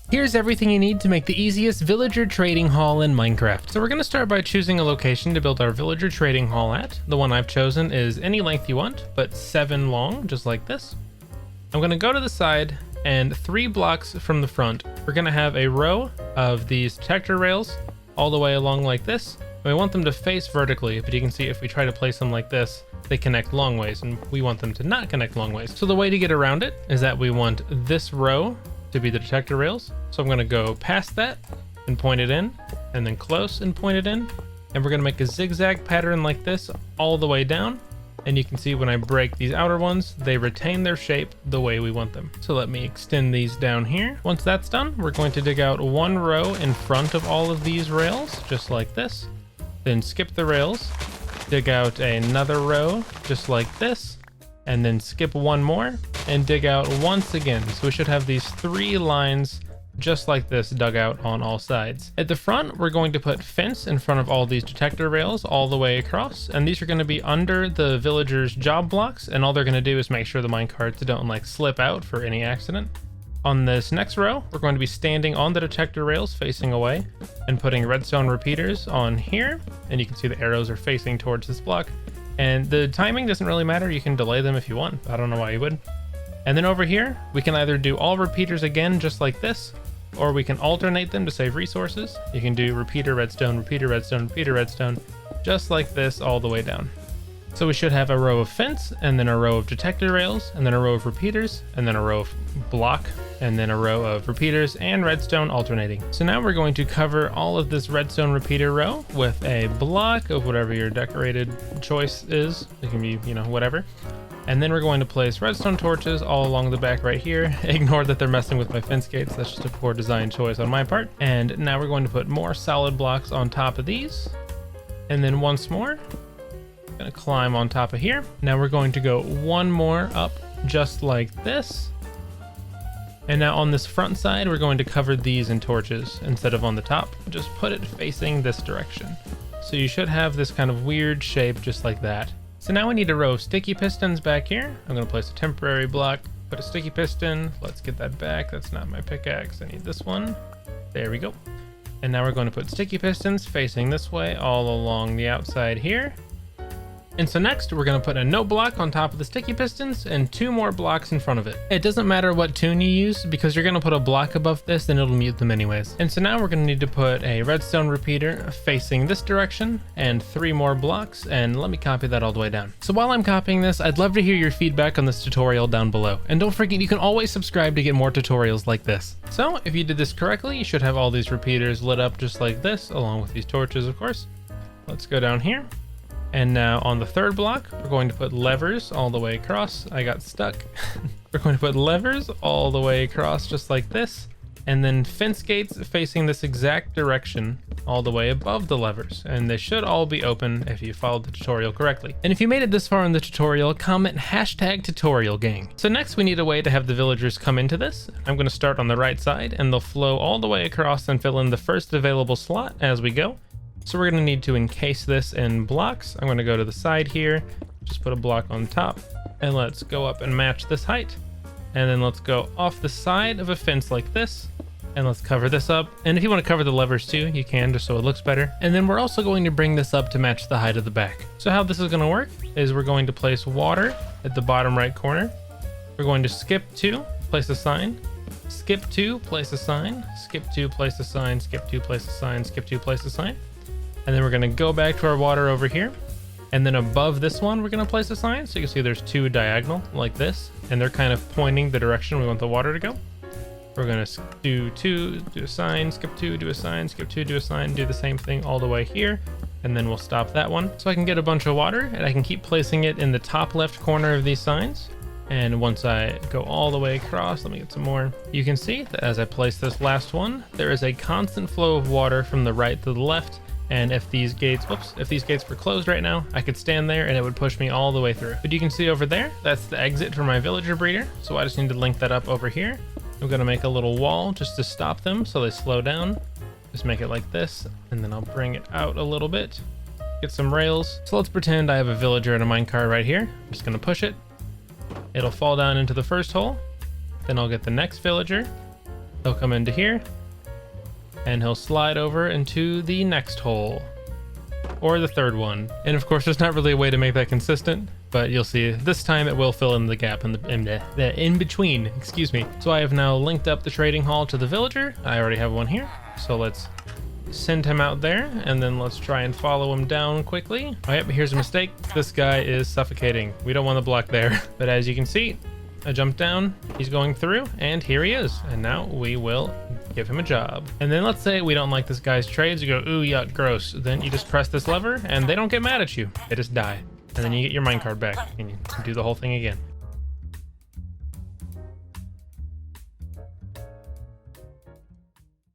Here's everything you need to make the easiest villager trading hall in Minecraft. So we're going to start by choosing a location to build our villager trading hall at. The one I've chosen is any length you want, but 7 long, just like this. I'm going to go to the side, and 3 blocks from the front, we're going to have a row of these detector rails all the way along like this. We want them to face vertically, but you can see if we try to place them like this, they connect long ways, and we want them to not connect long ways. So the way to get around it is that we want this row to be the detector rails. So I'm going to go past that and point it in, and then close and point it in. And we're going to make a zigzag pattern like this all the way down. And you can see when I break these outer ones, they retain their shape the way we want them. So let me extend these down here. Once that's done, we're going to dig out 1 row in front of all of these rails, just like this. Then skip the rails, dig out another row, just like this, and then skip 1 more and dig out once again. So we should have these 3 lines just like this dug out on all sides. At the front, we're going to put fence in front of all these detector rails all the way across, and these are going to be under the villagers' job blocks, and all they're going to do is make sure the minecarts don't like slip out for any accident. On this next row, we're going to be standing on the detector rails facing away and putting redstone repeaters on here, and you can see the arrows are facing towards this block. And the timing doesn't really matter, you can delay them if you want. I don't know why you would. And then over here, we can either do all repeaters again just like this, or we can alternate them to save resources. You can do repeater redstone, repeater redstone, repeater redstone, just like this all the way down. So we should have a row of fence, and then a row of detector rails, and then a row of repeaters, and then a row of block, and then a row of repeaters and redstone alternating. So now we're going to cover all of this redstone repeater row with a block of whatever your decorated choice is. It can be, whatever. And then we're going to place redstone torches all along the back right here. Ignore that they're messing with my fence gates. That's just a poor design choice on my part. And now we're going to put more solid blocks on top of these. And then once more, gonna climb on top of here. Now we're going to go 1 more up just like this. And now on this front side, we're going to cover these in torches instead of on the top. Just put it facing this direction. So you should have this kind of weird shape just like that. So now we need a row of sticky pistons back here. I'm gonna place a temporary block, put a sticky piston. Let's get that back. That's not my pickaxe. I need this one. There we go. And now we're going to put sticky pistons facing this way all along the outside here. And so next, we're going to put a note block on top of the sticky pistons and 2 more blocks in front of it. It doesn't matter what tune you use, because you're going to put a block above this and it'll mute them anyways. And so now we're going to need to put a redstone repeater facing this direction and 3 more blocks, and let me copy that all the way down. So while I'm copying this, I'd love to hear your feedback on this tutorial down below. And don't forget, you can always subscribe to get more tutorials like this. So if you did this correctly, you should have all these repeaters lit up just like this, along with these torches, of course. Let's go down here. And now on the 3rd block, we're going to put levers all the way across. I got stuck. We're going to put levers all the way across just like this. And then fence gates facing this exact direction all the way above the levers. And they should all be open if you followed the tutorial correctly. And if you made it this far in the tutorial, comment #tutorialgang. So next we need a way to have the villagers come into this. I'm going to start on the right side, and they'll flow all the way across and fill in the first available slot as we go. So we're going to need to encase this in blocks. I'm going to go to the side here, just put a block on top, and let's go up and match this height. And then let's go off the side of a fence like this, and let's cover this up. And if you want to cover the levers too, you can, just so it looks better. And then we're also going to bring this up to match the height of the back. So how this is going to work is we're going to place water at the bottom right corner. We're going to skip 2, place a sign, skip 2, place a sign, skip 2, place a sign, skip 2, place a sign, skip 2, place a sign. And then we're going to go back to our water over here. And then above this one, we're going to place a sign. So you can see there's 2 diagonal like this. And they're kind of pointing the direction we want the water to go. We're going to do 2, do a sign, skip 2, do a sign, skip 2, do a sign, do the same thing all the way here. And then we'll stop that one. So I can get a bunch of water, and I can keep placing it in the top left corner of these signs. And once I go all the way across, let me get some more. You can see that as I place this last one, there is a constant flow of water from the right to the left. And if these gates were closed right now, I could stand there and it would push me all the way through. But you can see over there, that's the exit for my villager breeder. So I just need to link that up over here. I'm gonna make a little wall just to stop them so they slow down. Just make it like this, and then I'll bring it out a little bit. Get some rails. So let's pretend I have a villager and a minecart right here. I'm just gonna push it. It'll fall down into the first hole. Then I'll get the next villager. He'll come into here and he'll slide over into the next hole or the third one. And of course, there's not really a way to make that consistent, but you'll see this time it will fill in the gap in the in between, excuse me. So I have now linked up the trading hall to the villager. I already have one here. So let's send him out there and then let's try and follow him down quickly. Oh, yep, here's a mistake. This guy is suffocating. We don't want the block there. But as you can see, I jumped down, he's going through, and here he is. And now we will give him a job. And then let's say we don't like this guy's trades. You go, ooh, yuck, gross. Then you just press this lever and they don't get mad at you. They just die. And then you get your minecart back and you do the whole thing again.